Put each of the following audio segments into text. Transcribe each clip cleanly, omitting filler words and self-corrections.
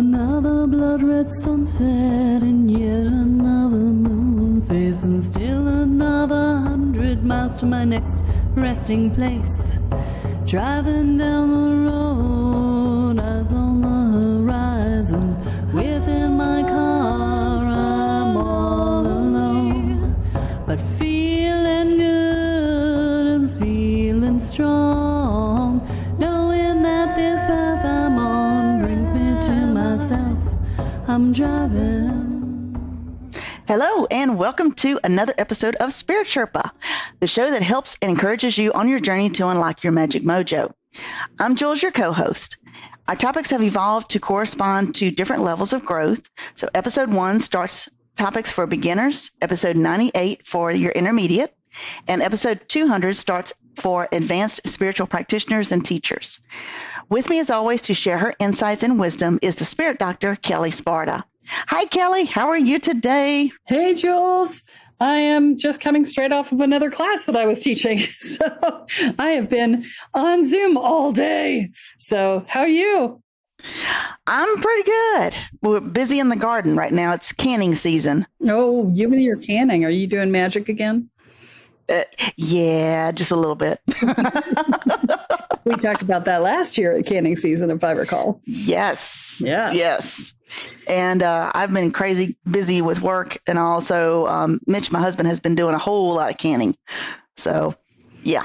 another blood-red sunset and yet another moon phase, and still another 100 miles to my next resting place. Driving down the road, eyes on the horizon. Within my car, I'm all alone, but feeling good and feeling strong, knowing that this path I'm on brings me to myself. I'm driving. Hello, and welcome to another episode of Spirit Sherpa, the show that helps and encourages you on your journey to unlock your magic mojo. I'm Jules, your co-host. Our topics have evolved to correspond to different levels of growth. So episode 1 starts topics for beginners, episode 98 for your intermediate, and episode 200 starts for advanced spiritual practitioners and teachers. With me, as always, to share her insights and wisdom is the spirit doctor, Kelle Sparta. Hi, Kelle. How are you today? Hey, Jules. I am just coming straight off of another class that I was teaching. So I have been on Zoom all day. So how are you? I'm pretty good. We're busy in the garden right now. It's canning season. Oh, you and your canning. Are you doing magic again? Yeah, just a little bit. We talked about that last year at canning season, if I recall. Yes. Yeah. Yes. And I've been crazy busy with work. And also, Mitch, my husband, has been doing a whole lot of canning. So, yeah.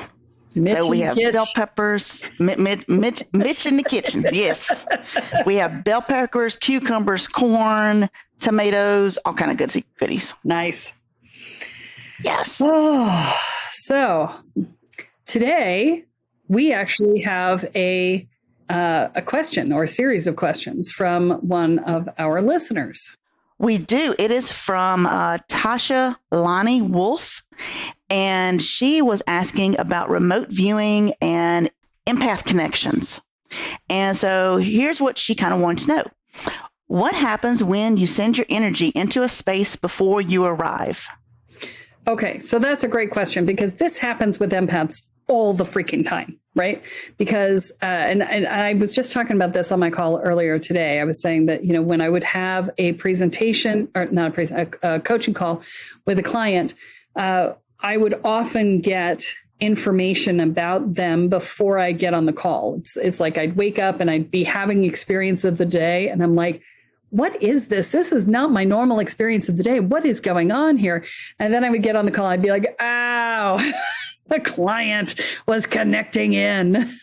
Mitch so we have Kitch. bell peppers, Mitch in the kitchen. Yes. We have bell peppers, cucumbers, corn, tomatoes, all kind of goodies. Nice. Yes. Oh, so today we actually have a question or a series of questions from one of our listeners. We do. It is from Tasha Lonnie Wolf, and she was asking about remote viewing and empath connections. And so here's what she kind of wanted to know. What happens when you send your energy into a space before you arrive? Okay, so that's a great question because this happens with empaths all the freaking time, right? Because, and I was just talking about this on my call earlier today. I was saying that, you know, when I would have a presentation or not a coaching call with a client, I would often get information about them before I get on the call. It's like I'd wake up and I'd be having experience of the day. And I'm like, what is this? This is not my normal experience of the day. What is going on here? And then I would get on the call. I'd be like, ow, the client was connecting in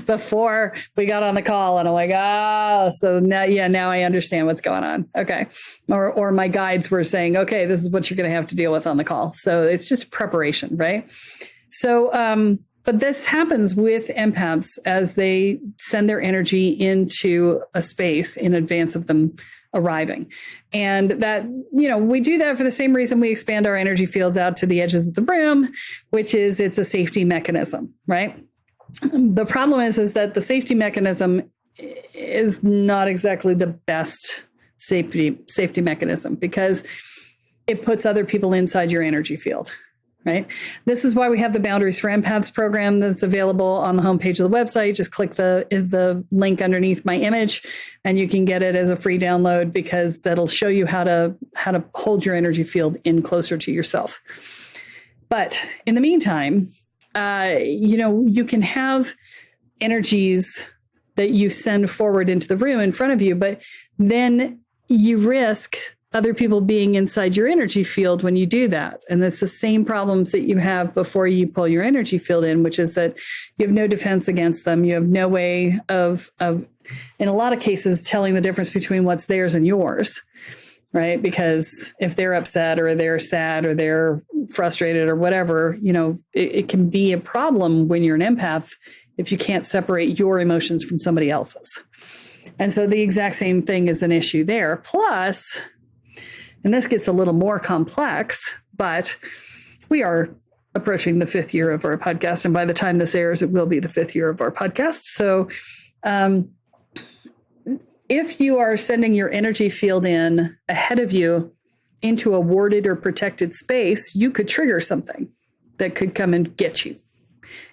before we got on the call. And I'm like, oh, so now I understand what's going on. Okay. Or my guides were saying, okay, this is what you're going to have to deal with on the call. So it's just preparation, right? So, but this happens with empaths as they send their energy into a space in advance of them arriving. And that, you know, we do that for the same reason we expand our energy fields out to the edges of the room, which is it's a safety mechanism, right? The problem is that the safety mechanism is not exactly the best safety mechanism because it puts other people inside your energy field. Right. This is why we have the Boundaries for Empaths program that's available on the homepage of the website. Just click the link underneath my image and you can get it as a free download because that'll show you how to hold your energy field in closer to yourself. But in the meantime, you know, you can have energies that you send forward into the room in front of you, but then you risk other people being inside your energy field when you do that. And that's the same problems that you have before you pull your energy field in, which is that you have no defense against them. You have no way of in a lot of cases, telling the difference between what's theirs and yours, right? Because if they're upset or they're sad or they're frustrated or whatever, you know, it can be a problem when you're an empath if you can't separate your emotions from somebody else's. And so the exact same thing is an issue there. Plus, and this gets a little more complex, but we are approaching the 5th year of our podcast. And by the time this airs, it will be the 5th year of our podcast. So if you are sending your energy field in ahead of you into a warded or protected space, you could trigger something that could come and get you.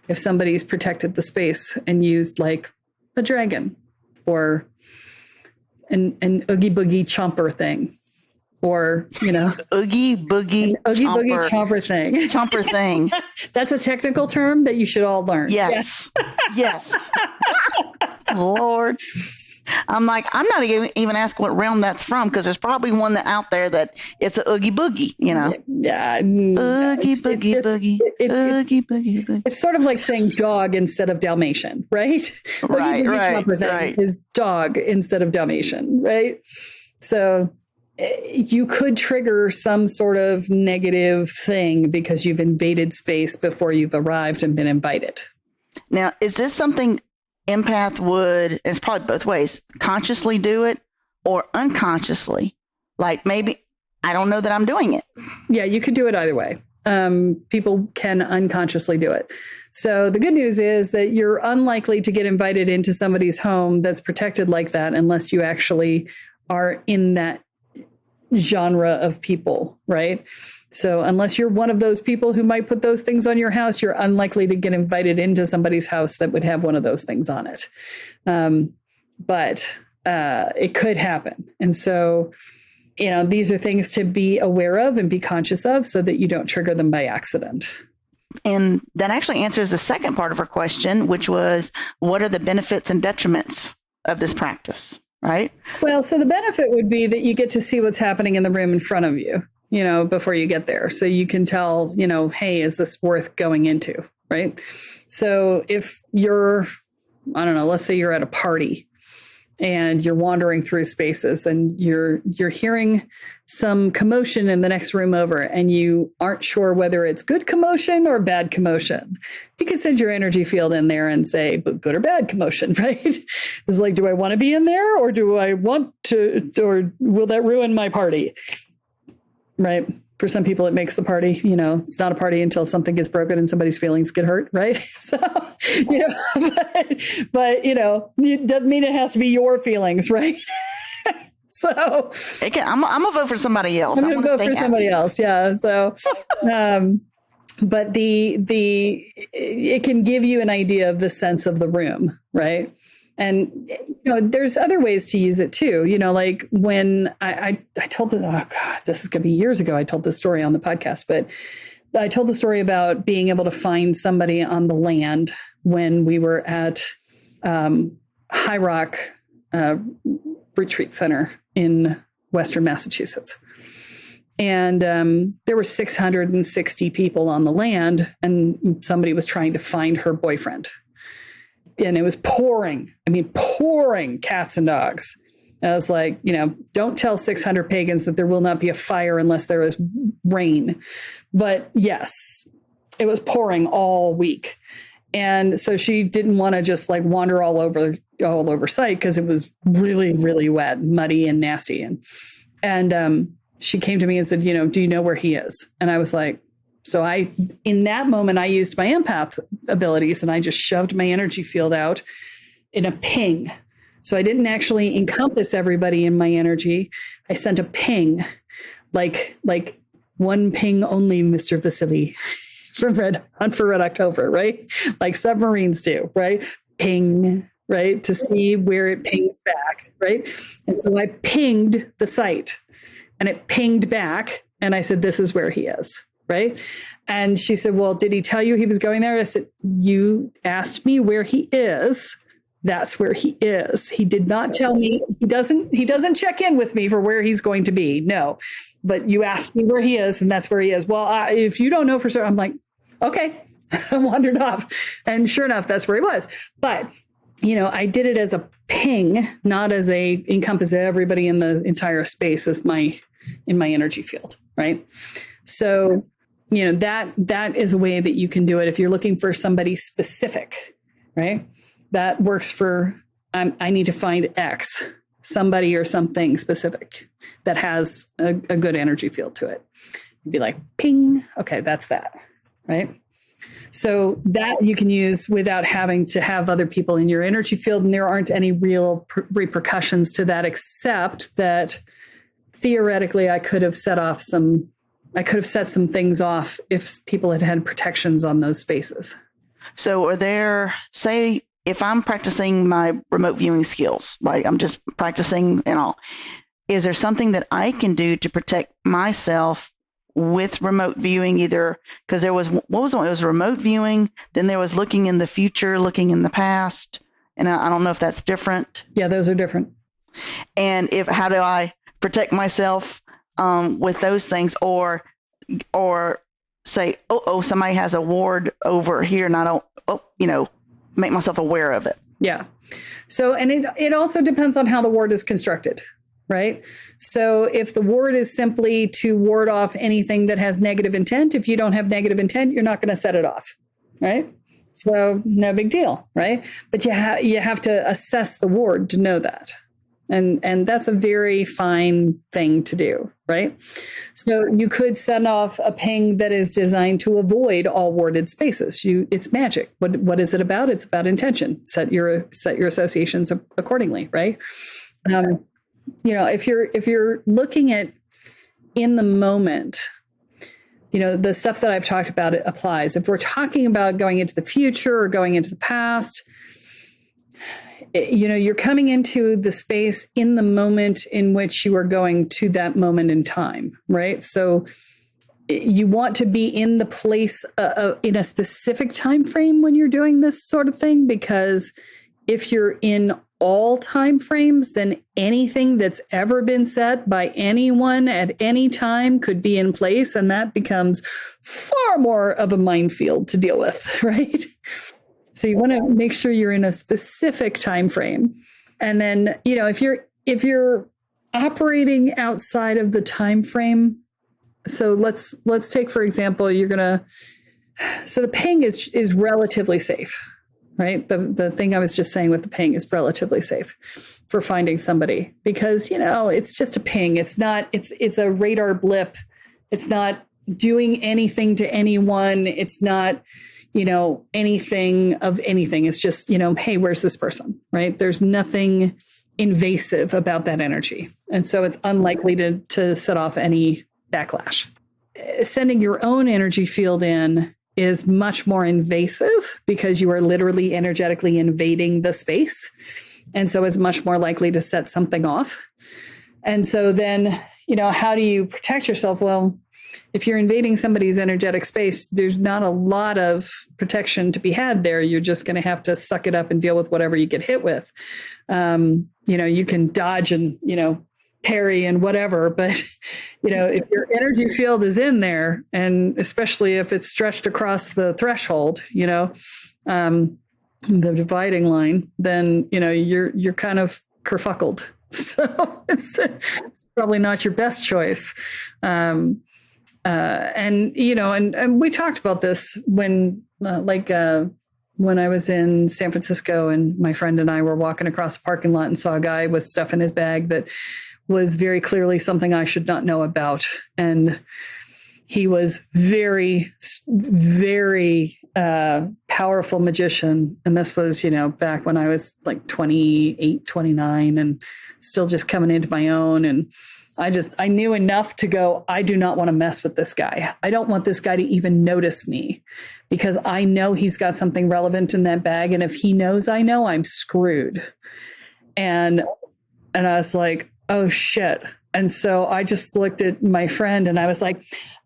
If somebody's protected the space and used like a dragon or an oogie boogie chomper thing, or oogie boogie chomper thing. Chomper thing. That's a technical term that you should all learn. Yes. Yes. Lord. I'm like, I'm not even asking what realm that's from, because there's probably one that out there that it's a oogie boogie, Yeah. Oogie boogie boogie. Oogie boogie boogie. It's sort of like saying dog instead of Dalmatian, right? Right, Oogie boogie right, chomper right. is dog instead of Dalmatian, right? So you could trigger some sort of negative thing because you've invaded space before you've arrived and been invited. Now, is this something empath would, it's probably both ways, consciously do it or unconsciously? Like, maybe I don't know that I'm doing it. Yeah, you could do it either way. People can unconsciously do it. So the good news is that you're unlikely to get invited into somebody's home that's protected like that unless you actually are in that genre of people, right? So unless you're one of those people who might put those things on your house, you're unlikely to get invited into somebody's house that would have one of those things on it. But it could happen. And so, these are things to be aware of and be conscious of so that you don't trigger them by accident. And that actually answers the second part of her question, which was, what are the benefits and detriments of this practice, right? Well, so the benefit would be that you get to see what's happening in the room in front of you, before you get there. So you can tell, hey, is this worth going into, right? So if you're, I don't know, let's say you're at a party and you're wandering through spaces and you're hearing some commotion in the next room over and you aren't sure whether it's good commotion or bad commotion, you can send your energy field in there and say, but good or bad commotion, right? It's like, do I want to be in there, or do I want to, or will that ruin my party? Right. For some people, it makes the party, it's not a party until something gets broken and somebody's feelings get hurt. Right. So, but it doesn't mean it has to be your feelings. Right. So I'm going to vote for somebody else. I'm going to vote for somebody else. Yeah. So, but it can give you an idea of the sense of the room. Right. And, there's other ways to use it too. Like when I told oh God, this is going to be years ago. I told this story on the podcast, but I told the story about being able to find somebody on the land when we were at High Rock Retreat Center in Western Massachusetts. And there were 660 people on the land, and somebody was trying to find her boyfriend. And it was pouring cats and dogs. I was like, don't tell 600 pagans that there will not be a fire unless there is rain. But yes, it was pouring all week. And so she didn't want to just like wander all over site because it was really, really wet, muddy and nasty. And she came to me and said, do you know where he is? And I was like, so in that moment, I used my empath abilities and I just shoved my energy field out in a ping. So I didn't actually encompass everybody in my energy. I sent a ping, like one ping only, Mr. Vasily from Hunt for Red October, right? Like submarines do, right? Ping, right? To see where it pings back, right? And so I pinged the site and it pinged back. And I said, this is where he is. Right. And she said, well, did he tell you he was going there? I said, you asked me where he is. That's where he is. He did not tell me. He doesn't check in with me for where he's going to be. No, but you asked me where he is and that's where he is. Well, if you don't know for sure, I'm like, okay, I wandered off. And sure enough, that's where he was. But, I did it as a ping, not as a encompass everybody in the entire space in my energy field. Right. So, that is a way that you can do it if you're looking for somebody specific, right? That works for, I need to find X, somebody or something specific that has a good energy field to it. You'd be like, ping, okay, that's that, right? So that you can use without having to have other people in your energy field, and there aren't any real repercussions to that, except that theoretically I could have set some things off if people had protections on those spaces. So are there, say if I'm practicing my remote viewing skills, right? I'm just practicing and all. Is there something that I can do to protect myself with remote viewing? Either because there was, what was the one? It was remote viewing. Then there was looking in the future, looking in the past. And I don't know if that's different. Yeah, those are different. And how do I protect myself with those things, or say, somebody has a ward over here, and I don't, make myself aware of it. Yeah. So, and it also depends on how the ward is constructed, right? So if the ward is simply to ward off anything that has negative intent, if you don't have negative intent, you're not going to set it off, right? So no big deal, right? But you have to assess the ward to know that. And that's a very fine thing to do, right? So you could send off a ping that is designed to avoid all warded spaces. It's magic. What is it about? It's about intention. Set your associations accordingly, right? If you're looking at in the moment, the stuff that I've talked about, it applies. If we're talking about going into the future or going into the past, you're coming into the space in the moment in which you are going to that moment in time, right? So you want to be in the place in a specific time frame when you're doing this sort of thing, because if you're in all time frames, then anything that's ever been set by anyone at any time could be in place, and that becomes far more of a minefield to deal with, right? So you want to make sure you're in a specific time frame. And then, if you're operating outside of the time frame, so let's take, for example, so the ping is relatively safe, right? The thing I was just saying with the ping is relatively safe for finding somebody, because, it's just a ping. It's a radar blip. It's not doing anything to anyone. It's not, anything of anything. It's just, hey, where's this person, right? There's nothing invasive about that energy. And so it's unlikely to set off any backlash. Sending your own energy field in is much more invasive, because you are literally energetically invading the space. And so it's much more likely to set something off. And so then, how do you protect yourself? Well, if you're invading somebody's energetic space, there's not a lot of protection to be had there. You're just going to have to suck it up and deal with whatever you get hit with. You can dodge and, parry and whatever, but, if your energy field is in there, and especially if it's stretched across the threshold, the dividing line, then, you're kind of kerfuckled. So it's probably not your best choice. And we talked about this when I was in San Francisco, and my friend and I were walking across the parking lot and saw a guy with stuff in his bag that was very clearly something I should not know about. And he was very, very powerful magician. And this was, back when I was like 28, 29 and still just coming into my own. And I knew enough to go, I do not want to mess with this guy. I don't want this guy to even notice me, because I know he's got something relevant in that bag. And if he knows I know, I'm screwed. And I was like, oh shit. And so I just looked at my friend and I was like,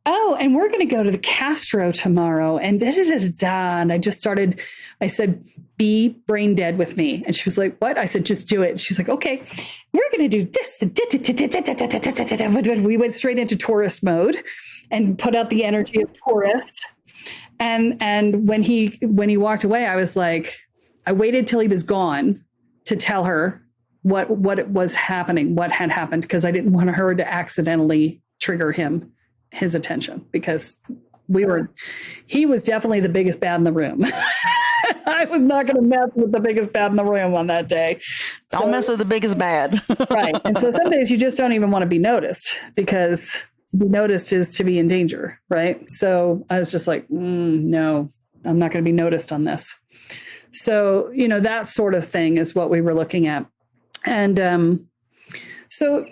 oh, and we're going to go to the Castro tomorrow. And da-da-da-da-da. And I said, be brain dead with me. And she was like, what? I said, just do it. She's like, okay, we're going to do this. We went straight into tourist mode and put out the energy of tourist. And when he walked away, I was like, I waited till he was gone to tell her what was happening, what had happened, because I didn't want her to accidentally trigger his attention, because he was definitely the biggest bad in the room. I was not going to mess with the biggest bad in the room on that day. So, I'll mess with the biggest bad. Right. And so some days you just don't even want to be noticed, because to be noticed is to be in danger. Right. So I was just like, no, I'm not going to be noticed on this. So, that sort of thing is what we were looking at. And so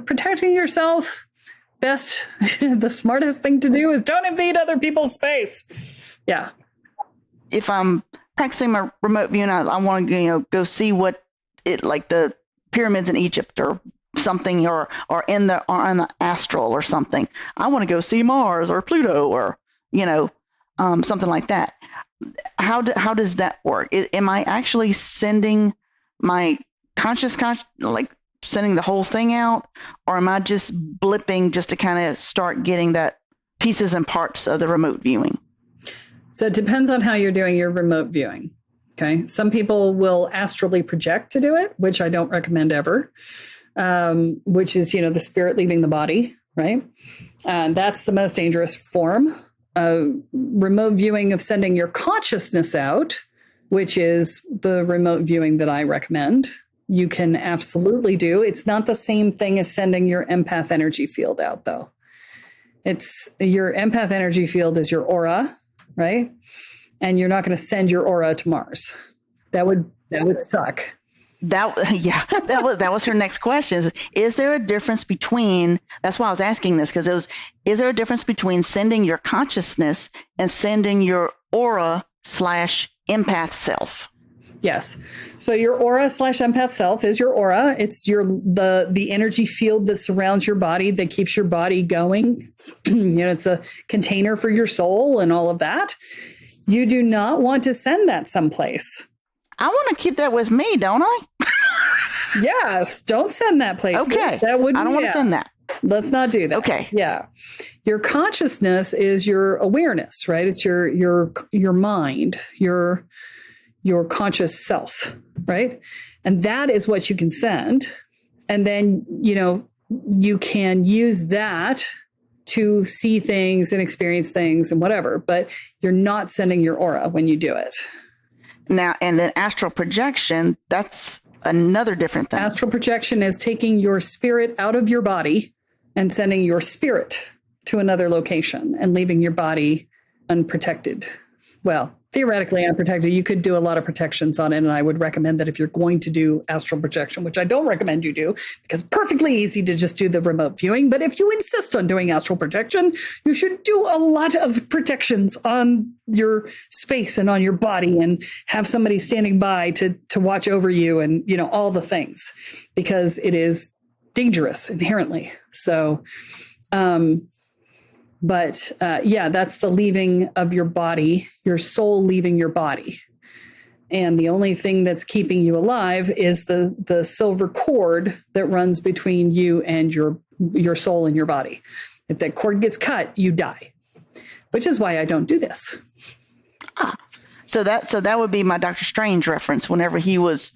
protecting yourself, the smartest thing to do is don't invade other people's space. Yeah. if I'm practicing my remote viewing, I want to, go see what it, like the pyramids in Egypt or something, or in the astral or something. I want to go see Mars or Pluto or, something like that. How does that work? Am I actually sending my like sending the whole thing out, or am I just blipping just to kind of start getting that pieces and parts of the remote viewing? So it depends on how you're doing your remote viewing. Okay. Some people will astrally project to do it, which I don't recommend ever, which is, the spirit leaving the body, right? That's the most dangerous form. Remote viewing of sending your consciousness out, which is the remote viewing that I recommend, you can absolutely do. It's not the same thing as sending your empath energy field out, though. It's your empath energy field is your aura, right? And you're not going to send your aura to Mars. That would suck. That was her next question. Is there a difference between? That's why I was asking this, because is there a difference between sending your consciousness and sending your aura / empath self? Yes. So your aura / empath self is your aura. It's the energy field that surrounds your body, that keeps your body going. It's a container for your soul and all of that. You do not want to send that someplace. I want to keep that with me, don't I? Yes. Don't send that place. Okay. I don't want to send that. Let's not do that. Okay. Yeah. Your consciousness is your awareness, right? It's your mind, your conscious self, right? And that is what you can send. And then, you can use that to see things and experience things and whatever, but you're not sending your aura when you do it. Now, and then astral projection, that's another different thing. Astral projection is taking your spirit out of your body and sending your spirit to another location and leaving your body unprotected. Well, theoretically unprotected. You could do a lot of protections on it, and I would recommend that if you're going to do astral projection, which I don't recommend you do, because it's perfectly easy to just do the remote viewing, but if you insist on doing astral projection, you should do a lot of protections on your space and on your body, and have somebody standing by to watch over you, and all the things, because it is dangerous inherently. So But that's the leaving of your body, your soul leaving your body. And the only thing that's keeping you alive is the silver cord that runs between you and your soul and your body. If that cord gets cut, you die, which is why I don't do this. So that would be my Dr. Strange reference whenever he was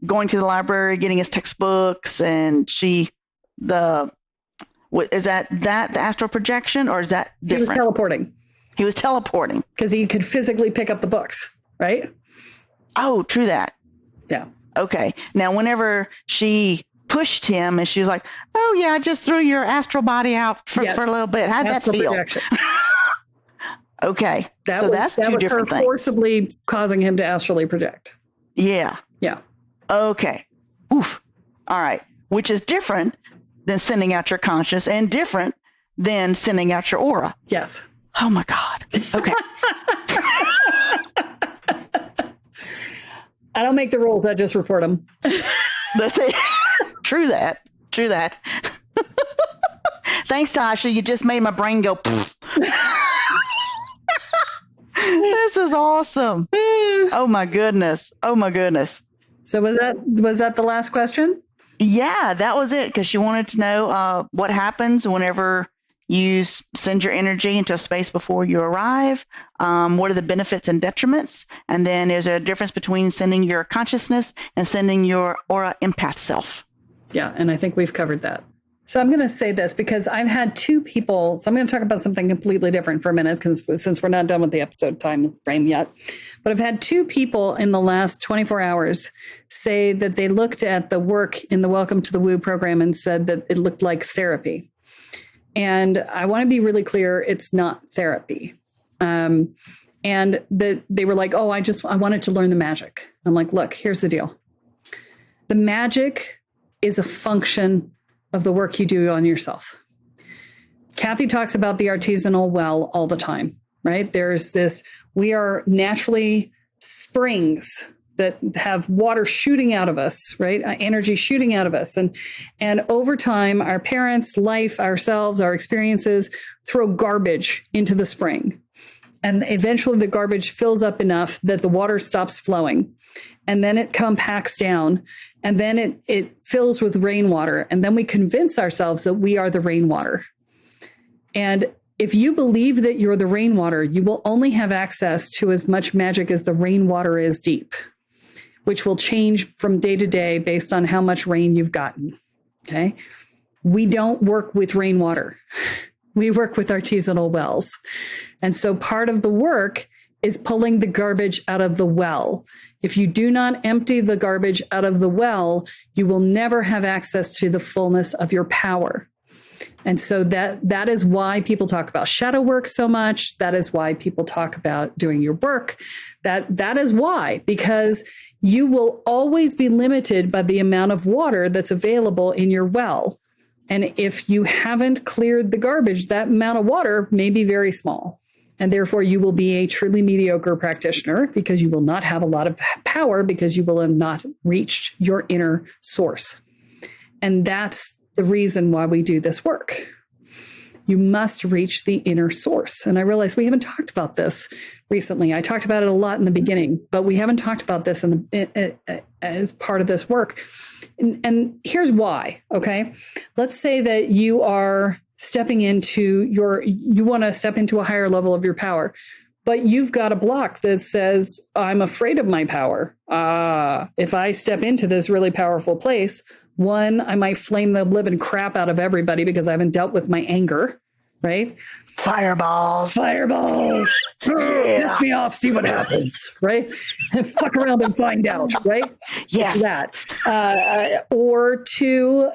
going to the library, getting his textbooks, and is that the astral projection, or is that different? He was teleporting. Because he could physically pick up the books, right? Oh, true that. Yeah. Okay. Now, whenever she pushed him and she was like, oh, yeah, I just threw your astral body out for a little bit. How'd that feel? Okay. That's two different things. Forcibly causing him to astrally project. Yeah. Yeah. Okay. Oof. All right. Which is different than sending out your conscious, and different than sending out your aura. Yes. Oh my God. Okay. I don't make the rules. I just report them. That's it. True that. Thanks, Tasha. You just made my brain go. This is awesome. Oh my goodness. So was that the last question? Yeah, that was it, because she wanted to know what happens whenever you send your energy into a space before you arrive. What are the benefits and detriments? And then is there a difference between sending your consciousness and sending your aura empath self? Yeah, and I think we've covered that. So I'm going to say this because I've had two people. So I'm going to talk about something completely different for a minute, since we're not done with the episode time frame yet. But I've had two people in the last 24 hours say that they looked at the work in the Welcome to the Woo program and said that it looked like therapy. And I want to be really clear, it's not therapy. And that they were like, oh, I wanted to learn the magic. I'm like, look, here's the deal. The magic is a function of the work you do on yourself. Kathy talks about the artisanal well all the time, right? We are naturally springs that have water shooting out of us, right? Energy shooting out of us. And over time, our parents, life, ourselves, our experiences throw garbage into the spring. And eventually the garbage fills up enough that the water stops flowing. And then it compacts down. And then it fills with rainwater. And then we convince ourselves that we are the rainwater. And if you believe that you're the rainwater, you will only have access to as much magic as the rainwater is deep, which will change from day to day based on how much rain you've gotten. Okay. We don't work with rainwater. We work with artisanal wells. And so part of the work is pulling the garbage out of the well. If you do not empty the garbage out of the well, you will never have access to the fullness of your power. And so that is why people talk about shadow work so much. That is why people talk about doing your work. That is why, because you will always be limited by the amount of water that's available in your well. And if you haven't cleared the garbage, that amount of water may be very small. And therefore, you will be a truly mediocre practitioner because you will not have a lot of power because you will have not reached your inner source. And that's the reason why we do this work. You must reach the inner source. And I realize we haven't talked about this recently. I talked about it a lot in the beginning, but we haven't talked about this as part of this work. And here's why, okay? Let's say that you are stepping into you want to step into a higher level of your power, but you've got a block that says, I'm afraid of my power. If I step into this really powerful place, one, I might flame the living crap out of everybody because I haven't dealt with my anger, right? Fireballs. Piss me off, see what happens, right? And fuck around and find out, right? Yes. That. Or two,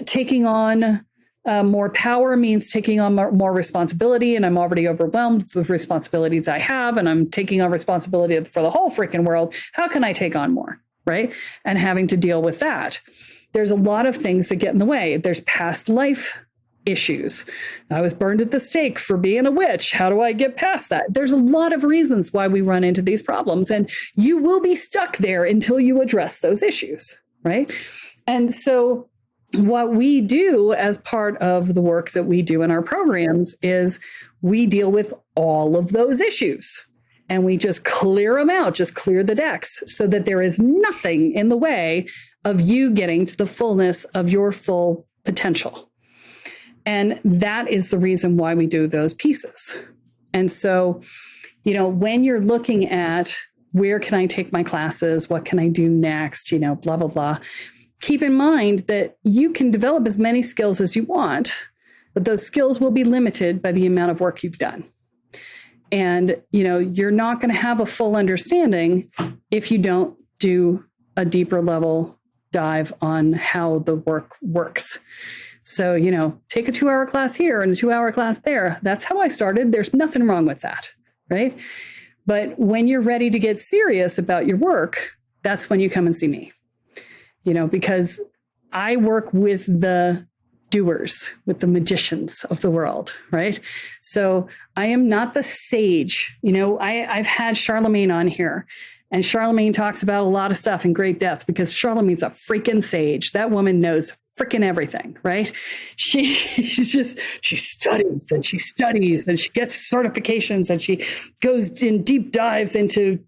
taking on more power means taking on more responsibility, and I'm already overwhelmed with the responsibilities I have, and I'm taking on responsibility for the whole freaking world. How can I take on more, right? And having to deal with that. There's a lot of things that get in the way. There's past life issues. I was burned at the stake for being a witch. How do I get past that? There's a lot of reasons why we run into these problems, and you will be stuck there until you address those issues, right? And so what we do as part of the work that we do in our programs is we deal with all of those issues. And we just clear them out, just clear the decks so that there is nothing in the way of you getting to the fullness of your full potential. And that is the reason why we do those pieces. And so, when you're looking at where can I take my classes, what can I do next, blah, blah, blah, keep in mind that you can develop as many skills as you want, but those skills will be limited by the amount of work you've done. And, you're not going to have a full understanding if you don't do a deeper level dive on how the work works. So, take a 2-hour class here and a 2-hour class there. That's how I started. There's nothing wrong with that, right? But when you're ready to get serious about your work, that's when you come and see me, because I work with the doers, with the magicians of the world, right? So I am not the sage. I've had Charlemagne on here, and Charlemagne talks about a lot of stuff in great depth because Charlemagne's a freaking sage. That woman knows freaking everything, right? She studies and she gets certifications and she goes in deep dives into,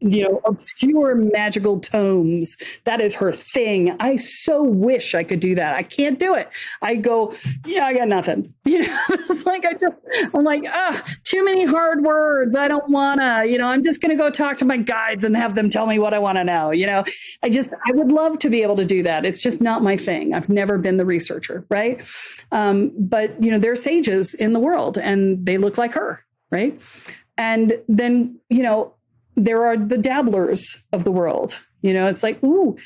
obscure magical tomes. That is her thing. I so wish I could do that. I can't do it. I go, I got nothing. It's like, I'm like, too many hard words. I don't wanna, I'm just going to go talk to my guides and have them tell me what I want to know. I would love to be able to do that. It's just not my thing. I've never been the researcher, right? But there are sages in the world and they look like her, right? And then, there are the dabblers of the world. It's like, ooh,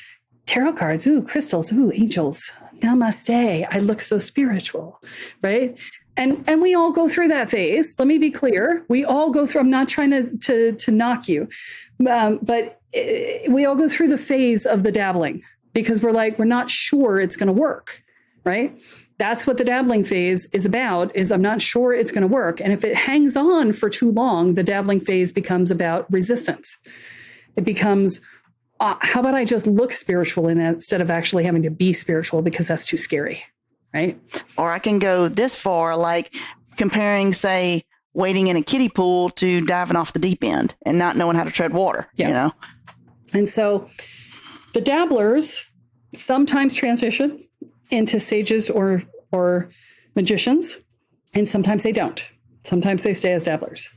tarot cards, ooh, crystals, ooh, angels, namaste. I look so spiritual, right? And we all go through that phase. Let me be clear. We all go through, I'm not trying to knock you, but we all go through the phase of the dabbling because we're not sure it's going to work. right? That's what the dabbling phase is about, is I'm not sure it's going to work. And if it hangs on for too long, the dabbling phase becomes about resistance. It becomes, how about I just look spiritual in that instead of actually having to be spiritual, because that's too scary, right? Or I can go this far, like comparing, say, wading in a kiddie pool to diving off the deep end and not knowing how to tread water, you know? And so the dabblers sometimes transition into sages or magicians, and sometimes they don't. Sometimes they stay as dabblers.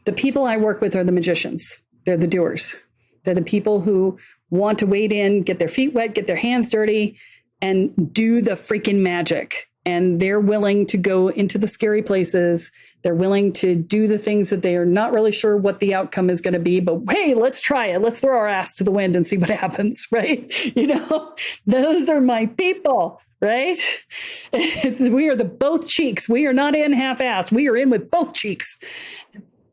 The people I work with are the magicians. They're the doers. They're the people who want to wade in, get their feet wet, get their hands dirty, and do the freaking magic. And they're willing to go into the scary places. They're willing to do the things that they are not really sure what the outcome is going to be, but hey, let's try it. Let's throw our ass to the wind and see what happens, right? You know, those are my people, right? We are the both cheeks. We are not in half-assed. We are in with both cheeks.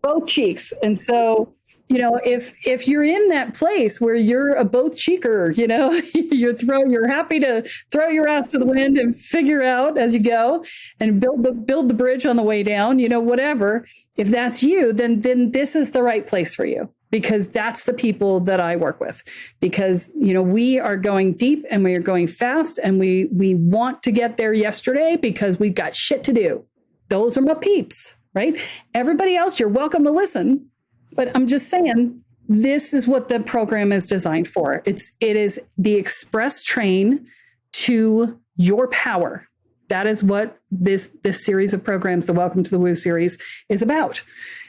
Both cheeks. And so, you know, if you're in that place where you're a both cheeker, you know, you're happy to throw your ass to the wind and figure out as you go and build the bridge on the way down, you know, whatever. If that's you, then this is the right place for you, because that's the people that I work with. Because, you know, we are going deep and we are going fast, and we want to get there yesterday because we've got shit to do. Those are my peeps. Right? Everybody else, you're welcome to listen, but I'm just saying, this is what the program is designed for. It is the express train to your power. That is what this series of programs, the Welcome to the Woo series, is about.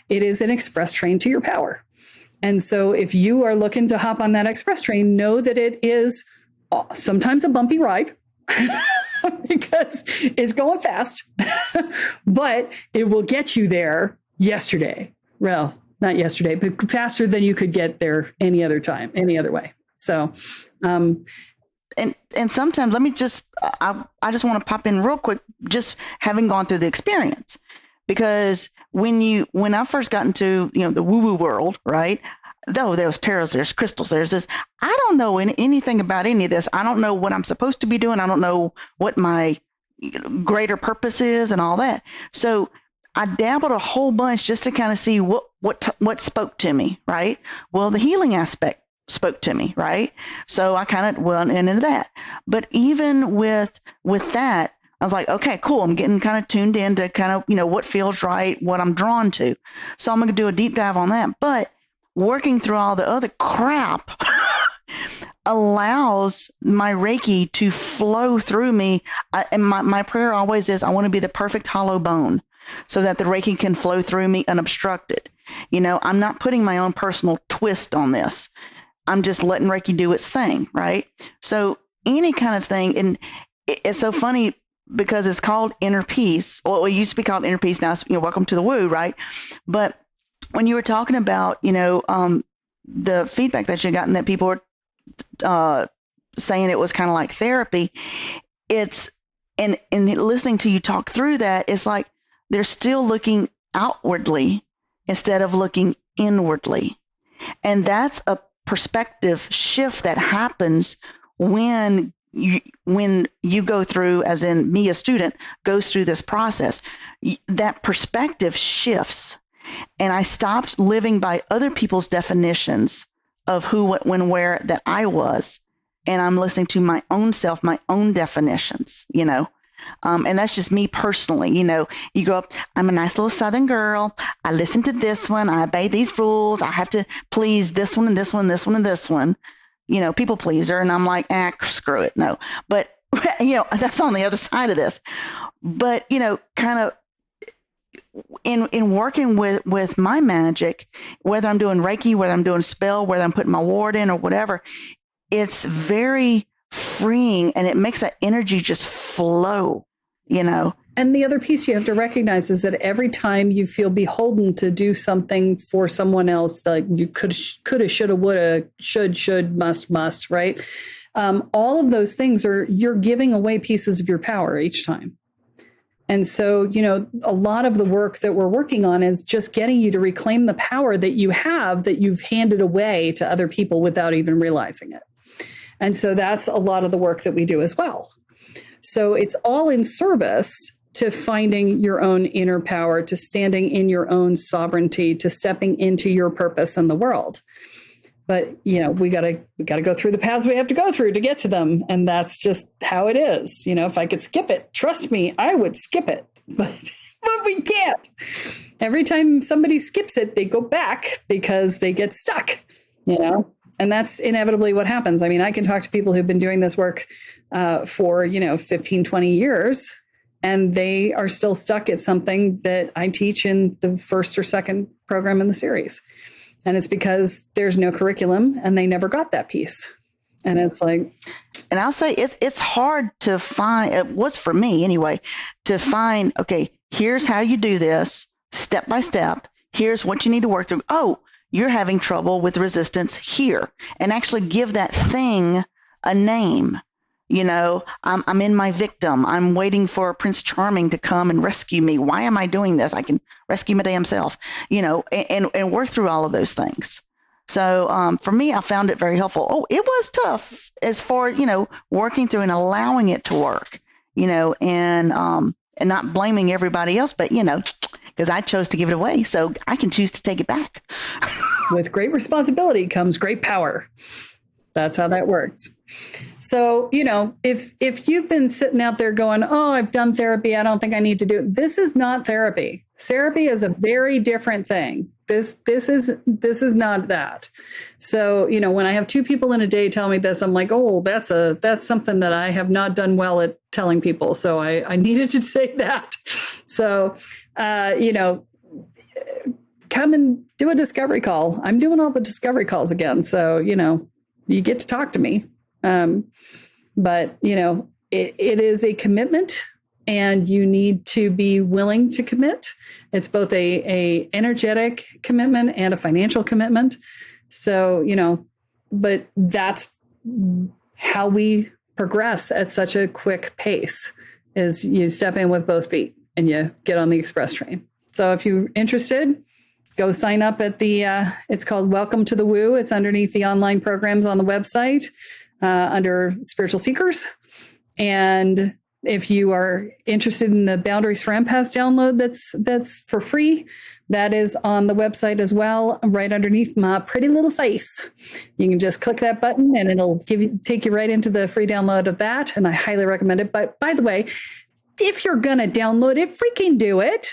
It is an express train to your power. And so if you are looking to hop on that express train, know that it is sometimes a bumpy ride. Because it's going fast, but it will get you there yesterday. Well, not yesterday, but faster than you could get there any other time, any other way. So, and sometimes let me just, I just want to pop in real quick, just having gone through the experience, because when I first got into, you know, the woo-woo world, right? Though there's tarots, there's crystals, there's this. I don't know anything about any of this. I don't know what I'm supposed to be doing. I don't know what my greater purpose is and all that. So I dabbled a whole bunch just to kind of see what spoke to me, right? Well, the healing aspect spoke to me, right? So I kind of went into that. But even with that, I was like, okay, cool. I'm getting kind of tuned in to kind of, you know, what feels right, what I'm drawn to. So I'm going to do a deep dive on that. But working through all the other crap allows my Reiki to flow through me. And my prayer always is, I want to be the perfect hollow bone so that the Reiki can flow through me unobstructed. You know, I'm not putting my own personal twist on this. I'm just letting Reiki do its thing, right? So any kind of thing, and it's so funny because it's called inner peace. Well, it used to be called inner peace. Now it's, you know, Welcome to the Woo, right? But when you were talking about, you know, the feedback that you got and that people were saying it was kind of like therapy, it's, and listening to you talk through that, it's like they're still looking outwardly instead of looking inwardly. And that's a perspective shift that happens when you go through, as in me, a student, goes through this process. That perspective shifts. And I stopped living by other people's definitions of who, what, when, where that I was. And I'm listening to my own self, my own definitions, you know. And that's just me personally. You know, you grow up, I'm a nice little Southern girl. I listen to this one. I obey these rules. I have to please this one and this one, this one and this one. You know, people pleaser. And I'm like, screw it. No. But, you know, that's on the other side of this. But, you know, kind of, in working with my magic, whether I'm doing Reiki, whether I'm doing spell, whether I'm putting my ward in or whatever, it's very freeing, and it makes that energy just flow, you know. And the other piece you have to recognize is that every time you feel beholden to do something for someone else, like you coulda, shoulda, woulda, should, must, right? All of those things you're giving away pieces of your power each time. And so, you know, a lot of the work that we're working on is just getting you to reclaim the power that you have, that you've handed away to other people without even realizing it. And so that's a lot of the work that we do as well. So it's all in service to finding your own inner power, to standing in your own sovereignty, to stepping into your purpose in the world. But, we gotta go through the paths we have to go through to get to them. And that's just how it is. If I could skip it, trust me, I would skip it, but we can't. Every time somebody skips it, they go back because they get stuck, and that's inevitably what happens. I mean, I can talk to people who've been doing this work for, 15, 20 years, and they are still stuck at something that I teach in the first or second program in the series. And it's because there's no curriculum and they never got that piece. And it's like, and I'll say it's hard to find, it was for me anyway, to find, okay, here's how you do this step by step. Here's what you need to work through. Oh, you're having trouble with resistance here, and actually give that thing a name. I'm in my victim. I'm waiting for Prince Charming to come and rescue me. Why am I doing this? I can rescue my damn self, and work through all of those things. So for me, I found it very helpful. Oh, it was tough as far, working through and allowing it to work, and not blaming everybody else, but, because I chose to give it away. So I can choose to take it back. With great responsibility comes great power. That's how that works. So, if you've been sitting out there going, oh, I've done therapy, I don't think I need to do it. This is not therapy. Therapy is a very different thing. This is not that. So, when I have two people in a day tell me this, I'm like, oh, that's something that I have not done well at telling people. So I needed to say that. So, come and do a discovery call. I'm doing all the discovery calls again. So, you get to talk to me. But it is a commitment, and you need to be willing to commit. It's both a energetic commitment and a financial commitment. So, but that's how we progress at such a quick pace, is you step in with both feet and you get on the express train. So if you're interested, go sign up at it's called Welcome to the Woo. It's underneath the online programs on the website under Spiritual Seekers. And if you are interested in the Boundaries for Empaths download, that's for free. That is on the website as well, right underneath my pretty little face. You can just click that button and it'll take you right into the free download of that. And I highly recommend it. But by the way, if you're going to download it, freaking do it.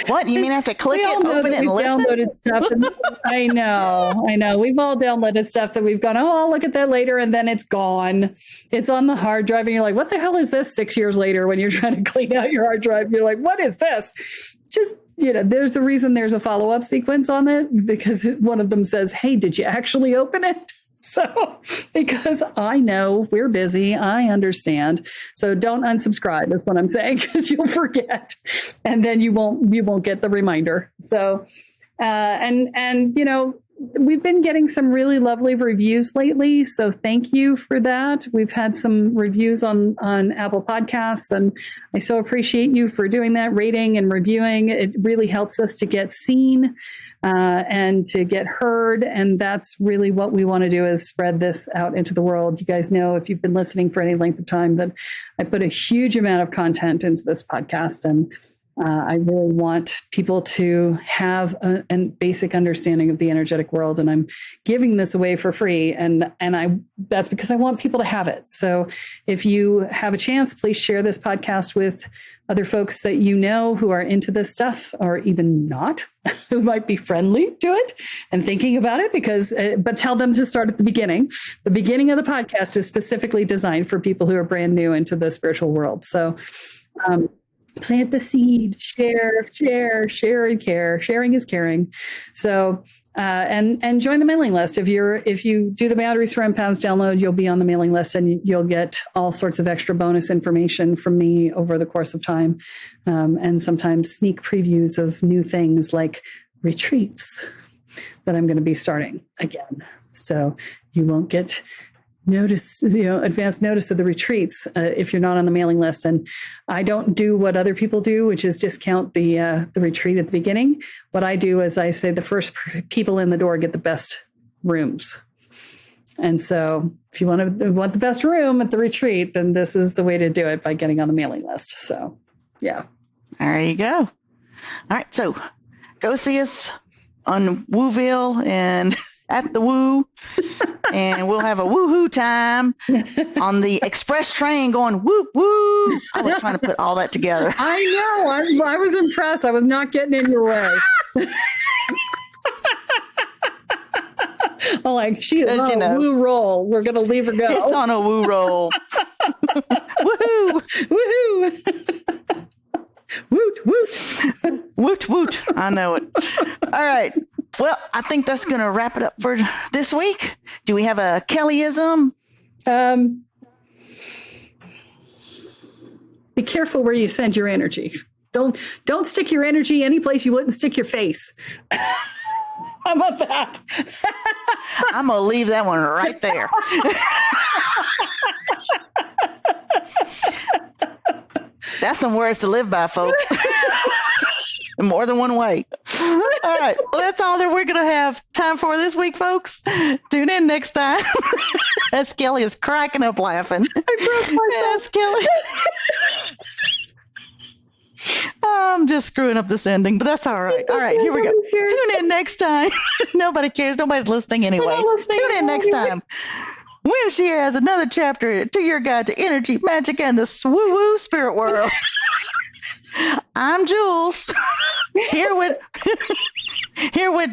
What? You mean I have to click it, open it, and listen? Downloaded stuff. And I know. We've all downloaded stuff that we've gone, oh, I'll look at that later. And then it's gone. It's on the hard drive. And you're like, what the hell is this 6 years later when you're trying to clean out your hard drive? You're like, what is this? Just, there's a reason there's a follow-up sequence on it, because one of them says, hey, did you actually open it? So, because I know we're busy, I understand. So don't unsubscribe is what I'm saying, because you'll forget, and then you won't get the reminder. So, and we've been getting some really lovely reviews lately. So thank you for that. We've had some reviews on Apple Podcasts, and I so appreciate you for doing that, rating and reviewing. It really helps us to get seen and to get heard. And that's really what we want to do, is spread this out into the world. You guys know, if you've been listening for any length of time, that I put a huge amount of content into this podcast, and I really want people to have a basic understanding of the energetic world, and I'm giving this away for free. And that's because I want people to have it. So if you have a chance, please share this podcast with other folks that you know who are into this stuff, or even not, who might be friendly to it and thinking about it, but tell them to start at the beginning. The beginning of the podcast is specifically designed for people who are brand new into the spiritual world. So, plant the seed, share and care. Sharing is caring. So, and join the mailing list. If you do the Boundaries for Empaths download, you'll be on the mailing list, and you'll get all sorts of extra bonus information from me over the course of time. And sometimes sneak previews of new things like retreats that I'm going to be starting again. So you won't get advance notice of the retreats if you're not on the mailing list. And I don't do what other people do, which is discount the retreat at the beginning. What I do is I say the first people in the door get the best rooms. And so if you want the best room at the retreat, then this is the way to do it, by getting on the mailing list. So, yeah. There you go. All right. So go see us on Wooville and at the Woo. And we'll have a woohoo time on the express train going whoop woo. I was trying to put all that together. I know. I was impressed. I was not getting in your way. I'm like, she is on a woo roll. We're going to leave her go. It's on a woo roll. Woohoo! Woohoo! Woot, woot. Woot, woot. I know it. All right. Well, I think that's going to wrap it up for this week. Do we have a Kellyism? Be careful where you send your energy. Don't stick your energy any place you wouldn't stick your face. How about that? I'm going to leave that one right there. That's some words to live by, folks. In more than one way. All right. Well, that's all that we're going to have time for this week, folks. Tune in next time. As Kelly is cracking up laughing. I broke myself. Yes, Kelly. I'm just screwing up this ending, but that's all right. All right, here we go. Tune in next time. Nobody cares. Nobody's listening anyway. Tune in next time when she adds another chapter to your guide to energy, magic, and the swoo-woo spirit world. I'm Jules, here with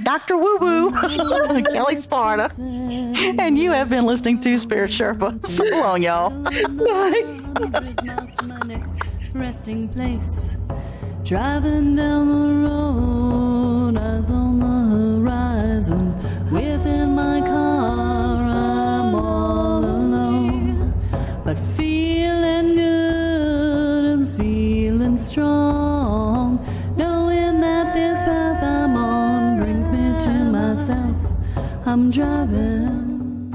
Dr. Woo Woo, Kelle Sparta, and you have been listening to Spirit Sherpa. So long, y'all. Bye. Resting place, driving down the road, eyes on the horizon. Within my car, I'm all alone, but feeling good and feeling strong, knowing that this path I'm on brings me to myself. I'm driving,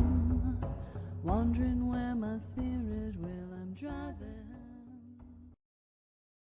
wondering where my spirit will. I'm driving.